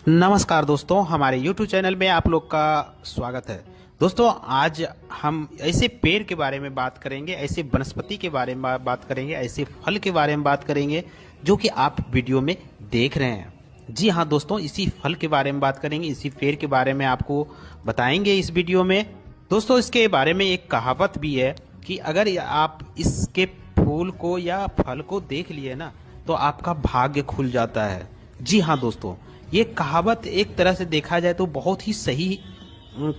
नमस्कार दोस्तों, हमारे YouTube चैनल में आप लोग का स्वागत है। दोस्तों, आज हम ऐसे पेड़ के बारे में बात करेंगे, ऐसे वनस्पति के बारे में बात करेंगे, ऐसे फल के बारे में बात करेंगे जो कि आप वीडियो में देख रहे हैं। जी हाँ दोस्तों, इसी फल के बारे में बात करेंगे, इसी पेड़ के बारे में आपको बताएंगे इस वीडियो में। दोस्तों, इसके बारे में एक कहावत भी है कि अगर आप इसके फूल को या फल को देख लिए ना तो आपका भाग्य खुल जाता है। जी हाँ दोस्तों, ये कहावत एक तरह से देखा जाए तो बहुत ही सही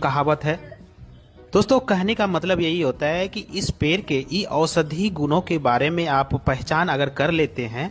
कहावत है। दोस्तों, कहने का मतलब यही होता है कि इस पेड़ के ई औषधि गुणों के बारे में आप पहचान अगर कर लेते हैं,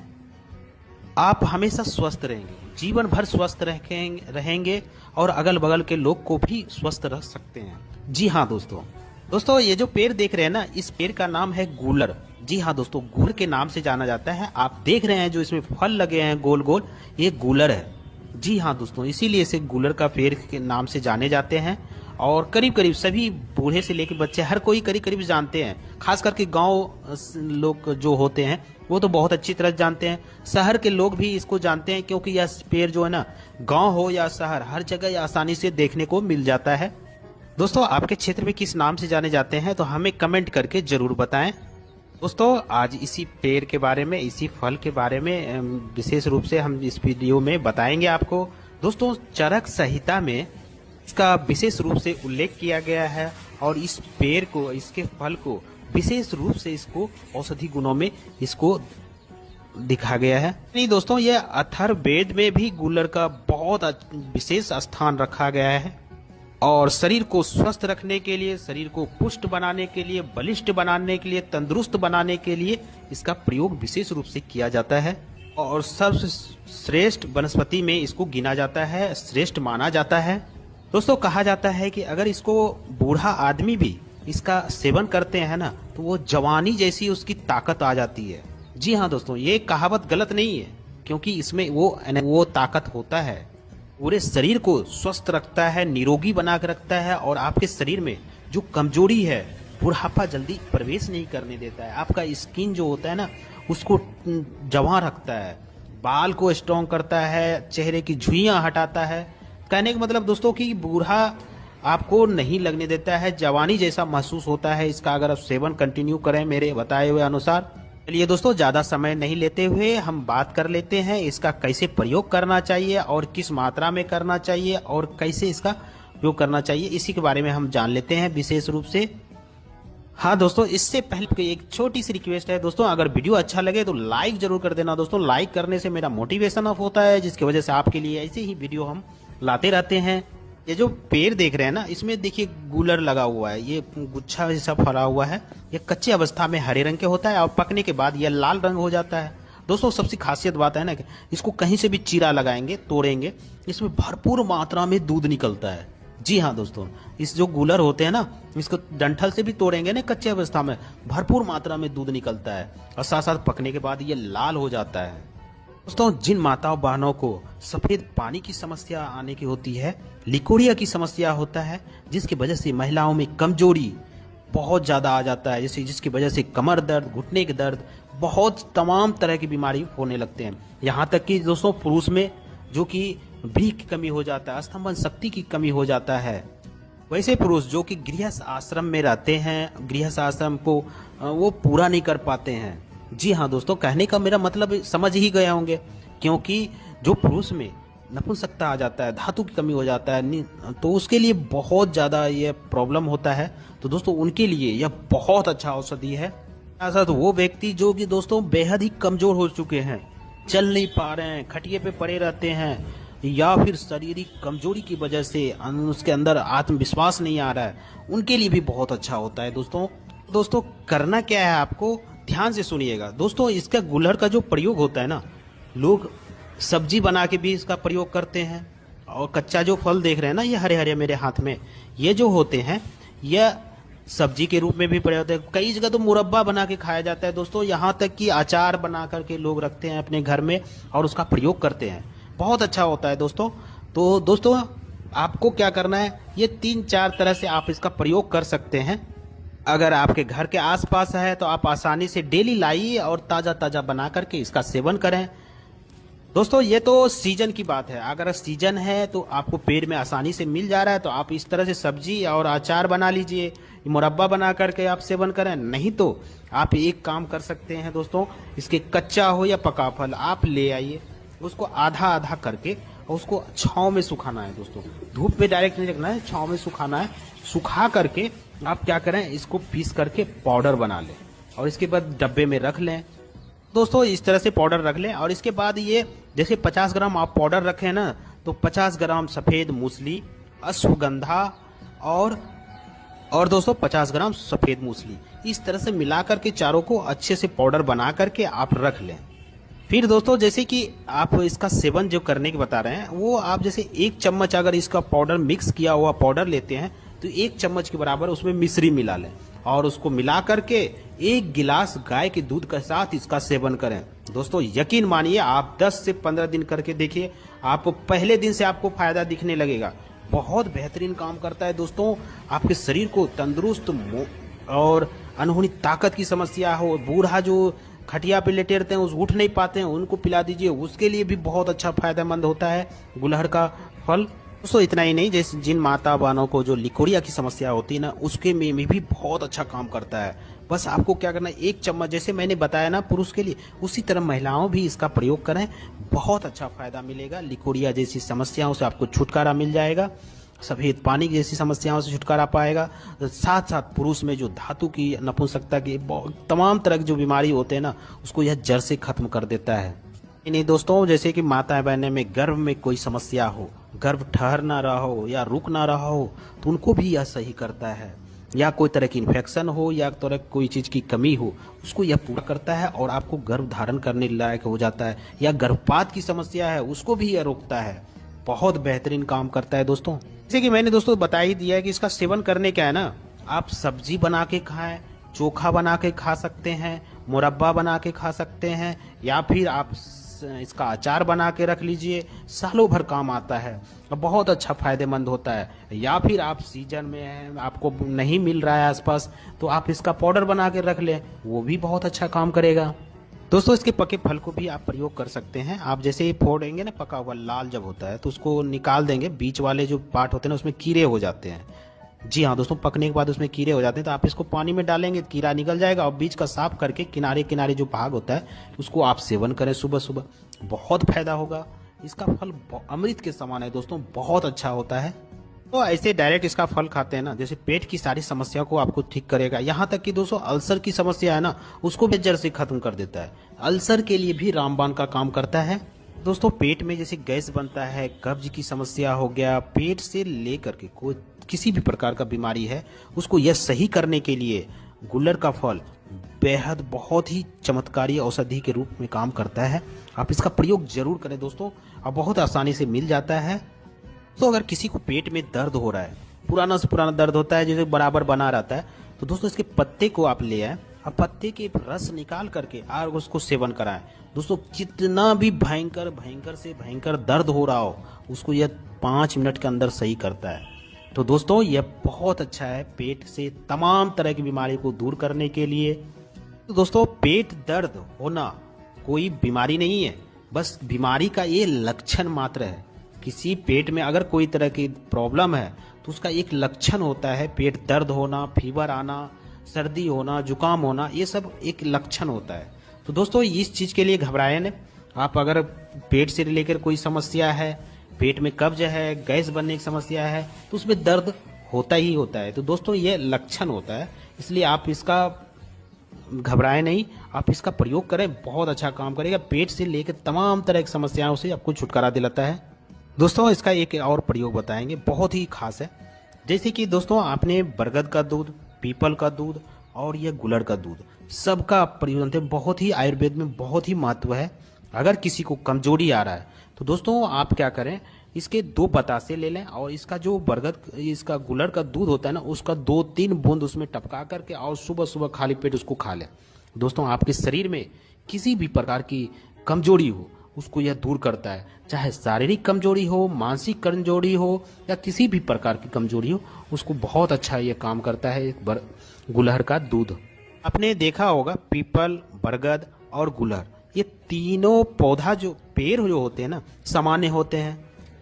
आप हमेशा स्वस्थ रहेंगे, जीवन भर स्वस्थ रहेंगे और अगल बगल के लोग को भी स्वस्थ रख सकते हैं। जी हाँ दोस्तों, ये जो पेड़ देख रहे हैं ना, इस पेड़ का नाम है गूलर। जी हाँ दोस्तों, गुड़ के नाम से जाना जाता है। आप देख रहे हैं जो इसमें फल लगे हैं गोल गोल, ये गूलर है। जी हाँ दोस्तों, इसीलिए इसे गूलर का पेड़ के नाम से जाने जाते हैं और करीब करीब सभी बूढ़े से लेकर बच्चे हर कोई करीब करीब जानते हैं। खास करके गांव लोग जो होते हैं वो तो बहुत अच्छी तरह जानते हैं। शहर के लोग भी इसको जानते हैं क्योंकि यह पेड़ जो है ना, गांव हो या शहर, हर जगह आसानी से देखने को मिल जाता है। दोस्तों, आपके क्षेत्र में किस नाम से जाने जाते हैं तो हमें कमेंट करके जरूर बताएं। दोस्तों, आज इसी पेड़ के बारे में, इसी फल के बारे में विशेष रूप से हम इस वीडियो में बताएंगे आपको। दोस्तों, चरक संहिता में इसका विशेष रूप से उल्लेख किया गया है और इस पेड़ को, इसके फल को विशेष रूप से इसको औषधि गुणों में इसको दिखा गया है। नहीं दोस्तों, यह अथर्ववेद में भी गूलर का बहुत विशेष स्थान रखा गया है और शरीर को स्वस्थ रखने के लिए, शरीर को पुष्ट बनाने के लिए, बलिष्ठ बनाने के लिए, तंदुरुस्त बनाने के लिए इसका प्रयोग विशेष रूप से किया जाता है और सबसे श्रेष्ठ वनस्पति में इसको गिना जाता है, श्रेष्ठ माना जाता है। दोस्तों, कहा जाता है कि अगर इसको बूढ़ा आदमी भी इसका सेवन करते हैं ना तो वो जवानी जैसी उसकी ताकत आ जाती है। जी हाँ दोस्तों, ये कहावत गलत नहीं है क्योंकि इसमें वो ताकत होता है, पूरे शरीर को स्वस्थ रखता है, निरोगी बना के रखता है और आपके शरीर में जो कमजोरी है, बुढ़ापा जल्दी प्रवेश नहीं करने देता है। आपका स्किन जो होता है ना उसको जवां रखता है, बाल को स्ट्रॉन्ग करता है, चेहरे की झुर्रियां हटाता है। कहने का मतलब दोस्तों कि बूढ़ा आपको नहीं लगने देता है, जवानी जैसा महसूस होता है इसका अगर आप सेवन कंटिन्यू करें मेरे बताए हुए अनुसार। चलिए दोस्तों, ज़्यादा समय नहीं लेते हुए हम बात कर लेते हैं इसका कैसे प्रयोग करना चाहिए और किस मात्रा में करना चाहिए और कैसे इसका उपयोग करना चाहिए, इसी के बारे में हम जान लेते हैं विशेष रूप से। हाँ दोस्तों, इससे पहले एक छोटी सी रिक्वेस्ट है दोस्तों, अगर वीडियो अच्छा लगे तो लाइक जरूर कर देना दोस्तों। लाइक करने से मेरा मोटिवेशन अप होता है, जिसकी वजह से आपके लिए ऐसे ही वीडियो हम लाते रहते हैं। ये जो पेड़ देख रहे हैं ना, इसमें देखिए गूलर लगा हुआ है, ये गुच्छा जैसा फरा हुआ है। ये कच्ची अवस्था में हरे रंग के होता है और पकने के बाद यह लाल रंग हो जाता है। दोस्तों, सबसे खासियत बात है ना कि इसको कहीं से भी चीरा लगाएंगे, तोड़ेंगे, इसमें भरपूर मात्रा में दूध निकलता है। जी हाँ दोस्तों, इस जो गूलर होते हैं ना, इसको डंठल से भी तोड़ेंगे ना कच्ची अवस्था में, भरपूर मात्रा में दूध निकलता है और साथ साथ पकने के बाद ये लाल हो जाता है। दोस्तों, जिन माताओं बहनों को सफेद पानी की समस्या आने की होती है, लिकोरिया की समस्या होता है, जिसकी वजह से महिलाओं में कमजोरी बहुत ज़्यादा आ जाता है, जैसे जिसकी वजह से कमर दर्द, घुटने के दर्द, बहुत तमाम तरह की बीमारी होने लगते हैं। यहाँ तक कि दोस्तों, पुरुष में जो कि भी की कमी हो जाता है, स्तंभन शक्ति की कमी हो जाता है। वैसे पुरुष जो कि गृहस्थ आश्रम में रहते हैं, गृहस्थ आश्रम को वो पूरा नहीं कर पाते हैं। जी हाँ दोस्तों, कहने का मेरा मतलब समझ ही गए होंगे, क्योंकि जो पुरुष में नपुंसकता आ जाता है, धातु की कमी हो जाता है, तो उसके लिए बहुत ज़्यादा ये प्रॉब्लम होता है। तो दोस्तों, उनके लिए यह बहुत अच्छा औषधि है। साथ वो व्यक्ति जो कि दोस्तों बेहद ही कमज़ोर हो चुके हैं, चल नहीं पा रहे हैं, खटिए पे पड़े रहते हैं, या फिर शारीरिक कमजोरी की वजह से उसके अंदर आत्मविश्वास नहीं आ रहा है, उनके लिए भी बहुत अच्छा होता है। दोस्तों करना क्या है, आपको ध्यान से सुनिएगा। दोस्तों, इसका गूलर का जो प्रयोग होता है ना, लोग सब्जी बना के भी इसका प्रयोग करते हैं और कच्चा जो फल देख रहे हैं ना, ये हरे हरे मेरे हाथ में, ये जो होते हैं यह सब्जी के रूप में भी प्रयोग होते हैं। कई जगह तो मुरब्बा बना के खाया जाता है दोस्तों, यहाँ तक कि अचार बना करके लोग रखते हैं अपने घर में और उसका प्रयोग करते हैं, बहुत अच्छा होता है दोस्तों। तो दोस्तों, आपको क्या करना है, ये 3-4 तरह से आप इसका प्रयोग कर सकते हैं। अगर आपके घर के आसपास है तो आप आसानी से डेली लाइए और ताज़ा ताज़ा बना करके इसका सेवन करें। दोस्तों ये तो सीजन की बात है, अगर सीजन है तो आपको पेड़ में आसानी से मिल जा रहा है तो आप इस तरह से सब्जी और अचार बना लीजिए, मुरब्बा बना करके आप सेवन करें। नहीं तो आप एक काम कर सकते हैं दोस्तों, इसके कच्चा हो या पका फल आप ले आइए, उसको आधा आधा करके और उसको छांव में सुखाना है दोस्तों, धूप में डायरेक्ट नहीं रखना है, छांव में सुखाना है। सुखा करके आप क्या करें, इसको पीस करके पाउडर बना लें और इसके बाद डब्बे में रख लें दोस्तों। इस तरह से पाउडर रख लें और इसके बाद ये जैसे 50 ग्राम आप पाउडर रखें ना, तो 50 ग्राम सफ़ेद मूसली, अश्वगंधा और दोस्तों 50 ग्राम सफ़ेद मूसली, इस तरह से मिलाकर के चारों को अच्छे से पाउडर बना करके आप रख लें। फिर दोस्तों जैसे कि आप इसका सेवन जो करने की बता रहे हैं, वो आप जैसे 1 चम्मच अगर इसका पाउडर मिक्स किया हुआ पाउडर लेते हैं तो 1 चम्मच के बराबर उसमें मिश्री मिला लें और उसको मिला करके 1 गिलास गाय के दूध के साथ इसका सेवन करें। दोस्तों यकीन मानिए, आप 10 से 15 दिन करके देखिए, आप पहले दिन से आपको फायदा दिखने लगेगा। बहुत बेहतरीन काम करता है दोस्तों, आपके शरीर को तंदुरुस्त और अनहोनी ताकत की समस्या हो, बूढ़ा जो खटिया पे लेटे रहते हैं उस उठ नहीं पाते हैं, उनको पिला दीजिए, उसके लिए भी बहुत अच्छा फायदेमंद होता है गुलहड़ का फल। दोस्तों इतना ही नहीं, जैसे जिन माता बहनों को जो लिकोरिया की समस्या होती है ना, उसके में भी बहुत अच्छा काम करता है। बस आपको क्या करना है, 1 चम्मच जैसे मैंने बताया ना पुरुष के लिए, उसी तरह महिलाओं भी इसका प्रयोग करें, बहुत अच्छा फायदा मिलेगा। लिकोरिया जैसी समस्याओं से आपको छुटकारा मिल जाएगा, सफेद पानी जैसी समस्याओं से छुटकारा पाएगा। साथ साथ पुरुष में जो धातु की, नपुंसकता की, तमाम तरह की जो बीमारी होते हैं ना, उसको यह जड़ से खत्म कर देता है। नहीं दोस्तों, जैसे कि माता बहने में गर्भ में कोई समस्या हो, गर्भ ठहर ना रहा हो या रुक ना रहा हो, तो उनको भी यह सही करता है। या कोई तरह की इन्फेक्शन हो या तरह कोई चीज़ की कमी हो, उसको यह पूरा करता है और आपको गर्भ धारण करने लायक हो जाता है। या गर्भपात की समस्या है, उसको भी यह रोकता है। बहुत बेहतरीन काम करता है दोस्तों। जैसे कि मैंने दोस्तों बता ही दिया है कि इसका सेवन करने क्या है ना, आप सब्जी बना के खाएं, चोखा बना के खा सकते हैं, मुरब्बा बना के खा सकते हैं, या फिर आप इसका अचार बना के रख लीजिए, सालों भर काम आता है, बहुत अच्छा फायदेमंद होता है। या फिर आप सीजन में हैं, आपको नहीं मिल रहा है आसपास, तो आप इसका पाउडर बना के रख लें, वो भी बहुत अच्छा काम करेगा। दोस्तों इसके पके फल को भी आप प्रयोग कर सकते हैं। आप जैसे ही फोड़ेंगे ना, पका हुआ लाल जब होता है तो उसको निकाल देंगे, बीच वाले जो पार्ट होते हैं ना उसमें कीड़े हो जाते हैं। जी हाँ दोस्तों, पकने के बाद उसमें कीड़े हो जाते हैं, तो आप इसको पानी में डालेंगे, कीड़ा निकल जाएगा और बीच का साफ करके किनारे किनारे जो भाग होता है उसको आप सेवन करें सुबह सुबह, बहुत फायदा होगा। इसका फल अमृत के समान है दोस्तों, बहुत अच्छा होता है। तो ऐसे डायरेक्ट इसका फल खाते हैं ना, जैसे पेट की सारी समस्या को आपको ठीक करेगा। यहाँ तक कि दोस्तों अल्सर की समस्या है ना, उसको भी जड़ से खत्म कर देता है। अल्सर के लिए भी रामबाण का काम करता है। दोस्तों पेट में जैसे गैस बनता है, कब्ज की समस्या हो गया, पेट से लेकर के कोई किसी भी प्रकार का बीमारी है, उसको यह सही करने के लिए गुल्लड़ का फल बेहद बहुत ही चमत्कारी औषधि के रूप में काम करता है। आप इसका प्रयोग जरूर करें दोस्तों, और बहुत आसानी से मिल जाता है। तो अगर किसी को पेट में दर्द हो रहा है, पुराना से पुराना दर्द होता है, जैसे बराबर बना रहता है, तो दोस्तों इसके पत्ते को आप ले आए और पत्ते के रस निकाल करके और उसको सेवन कराएं। दोस्तों कितना भी भयंकर से भयंकर दर्द हो रहा हो, उसको यह 5 मिनट के अंदर सही करता है। तो दोस्तों यह बहुत अच्छा है पेट से तमाम तरह की बीमारी को दूर करने के लिए। तो दोस्तों पेट दर्द होना कोई बीमारी नहीं है, बस बीमारी का ये लक्षण मात्र है। किसी पेट में अगर कोई तरह की प्रॉब्लम है तो उसका एक लक्षण होता है, पेट दर्द होना, फीवर आना, सर्दी होना, जुकाम होना, ये सब एक लक्षण होता है। तो दोस्तों इस चीज़ के लिए घबराएं नहीं। आप अगर पेट से लेकर कोई समस्या है, पेट में कब्ज है, गैस बनने की समस्या है, तो उसमें दर्द होता ही होता है। तो दोस्तों ये लक्षण होता है, इसलिए आप इसका घबराएं नहीं, आप इसका प्रयोग करें, बहुत अच्छा काम करेगा। पेट से लेकर तमाम तरह की समस्याओं से आपको छुटकारा दिलाता है। दोस्तों इसका एक और प्रयोग बताएंगे, बहुत ही खास है। जैसे कि दोस्तों आपने बरगद का दूध, पीपल का दूध और यह गुलड़ का दूध, सबका प्रयोग जानते हैं, बहुत ही आयुर्वेद में बहुत ही महत्व है। अगर किसी को कमजोरी आ रहा है तो दोस्तों आप क्या करें, इसके 2 बतासे ले लें और इसका जो इसका गुलड़ का दूध होता है ना, उसका 2-3 बूंद उसमें टपका करके और सुबह सुबह खाली पेट उसको खा लें। दोस्तों आपके शरीर में किसी भी प्रकार की कमजोरी हो, उसको यह दूर करता है। चाहे शारीरिक कमजोरी हो, मानसिक कमजोरी हो या किसी भी प्रकार की कमजोरी हो, उसको बहुत अच्छा यह काम करता है गुलहड़ का दूध। आपने देखा होगा पीपल, बरगद और गुलहड़, ये तीनों पौधा जो पेड़ जो होते हैं ना सामान्य होते हैं,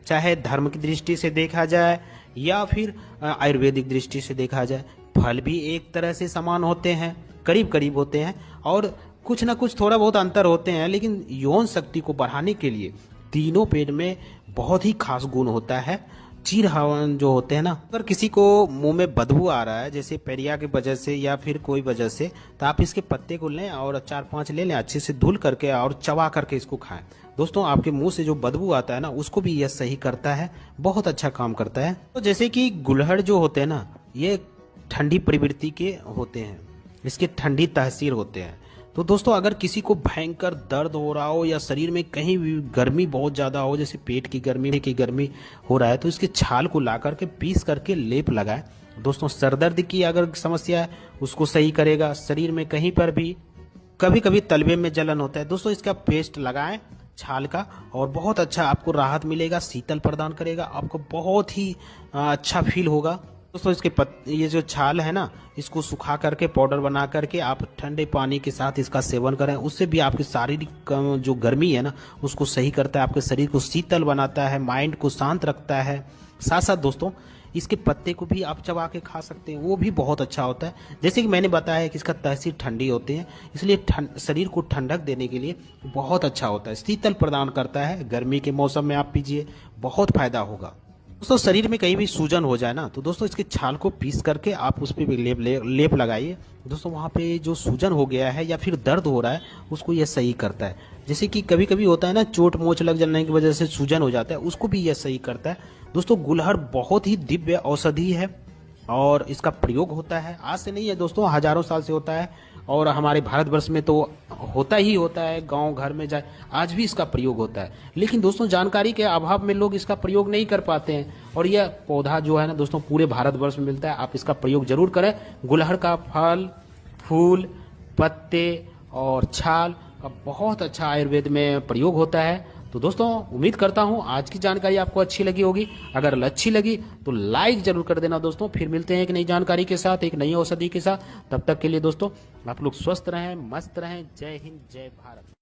चाहे धर्म की दृष्टि से देखा जाए या फिर आयुर्वेदिक दृष्टि से देखा जाए। फल भी एक तरह से समान होते हैं, करीब करीब होते हैं, और कुछ ना कुछ थोड़ा बहुत अंतर होते हैं, लेकिन यौन शक्ति को बढ़ाने के लिए तीनों पेड़ में बहुत ही खास गुण होता है। चीर हवन जो होते हैं ना, अगर किसी को मुंह में बदबू आ रहा है जैसे पेरिया की वजह से या फिर कोई वजह से, तो आप इसके पत्ते को लें और 4-5 ले लें, अच्छे से धुल करके और चबा करके इसको खाएं। दोस्तों आपके मुंह से जो बदबू आता है ना उसको भी यह सही करता है, बहुत अच्छा काम करता है। तो जैसे कि गुलहड़ जो होते हैं ना, ये ठंडी प्रवृत्ति के होते हैं, इसके ठंडी तासीर होते हैं। तो दोस्तों अगर किसी को भयंकर दर्द हो रहा हो या शरीर में कहीं भी गर्मी बहुत ज़्यादा हो, जैसे पेट की गर्मी हो रहा है, तो इसके छाल को ला करके पीस करके लेप लगाएं। दोस्तों सर दर्द की अगर समस्या है उसको सही करेगा। शरीर में कहीं पर भी कभी कभी तलवे में जलन होता है, दोस्तों इसका पेस्ट लगाएं छाल का, और बहुत अच्छा आपको राहत मिलेगा, शीतल प्रदान करेगा, आपको बहुत ही अच्छा फील होगा। दोस्तों इसके ये जो छाल है ना, इसको सुखा करके पाउडर बना करके आप ठंडे पानी के साथ इसका सेवन करें, उससे भी आपकी शारीरिक जो गर्मी है ना उसको सही करता है, आपके शरीर को शीतल बनाता है, माइंड को शांत रखता है। साथ साथ दोस्तों इसके पत्ते को भी आप चबा के खा सकते हैं, वो भी बहुत अच्छा होता है। जैसे कि मैंने बताया कि इसका तासीर ठंडी होती है, इसलिए शरीर को ठंडक देने के लिए बहुत अच्छा होता है, शीतल प्रदान करता है। गर्मी के मौसम में आप पीजिए, बहुत फायदा होगा। दोस्तों शरीर में कहीं भी सूजन हो जाए ना, तो दोस्तों इसके छाल को पीस करके आप उस पर भी लेप लगाइए। दोस्तों वहाँ पे जो सूजन हो गया है या फिर दर्द हो रहा है उसको यह सही करता है। जैसे कि कभी कभी होता है ना, चोट मोच लग जाने की वजह से सूजन हो जाता है, उसको भी यह सही करता है। दोस्तों गुलहड़ बहुत ही दिव्य औषधि है और इसका प्रयोग होता है, आज से नहीं है दोस्तों, हजारों साल से होता है, और हमारे भारतवर्ष में तो होता ही होता है, गांव घर में जाए आज भी इसका प्रयोग होता है। लेकिन दोस्तों जानकारी के अभाव में लोग इसका प्रयोग नहीं कर पाते हैं, और यह पौधा जो है ना दोस्तों पूरे भारतवर्ष में मिलता है, आप इसका प्रयोग जरूर करें। गुलहड़ का फल, फूल, पत्ते और छाल का बहुत अच्छा आयुर्वेद में प्रयोग होता है। तो दोस्तों उम्मीद करता हूं आज की जानकारी आपको अच्छी लगी होगी। अगर अच्छी लगी तो लाइक जरूर कर देना दोस्तों। फिर मिलते हैं एक नई जानकारी के साथ, एक नई औषधि के साथ। तब तक के लिए दोस्तों आप लोग स्वस्थ रहें, मस्त रहें। जय हिंद, जय भारत।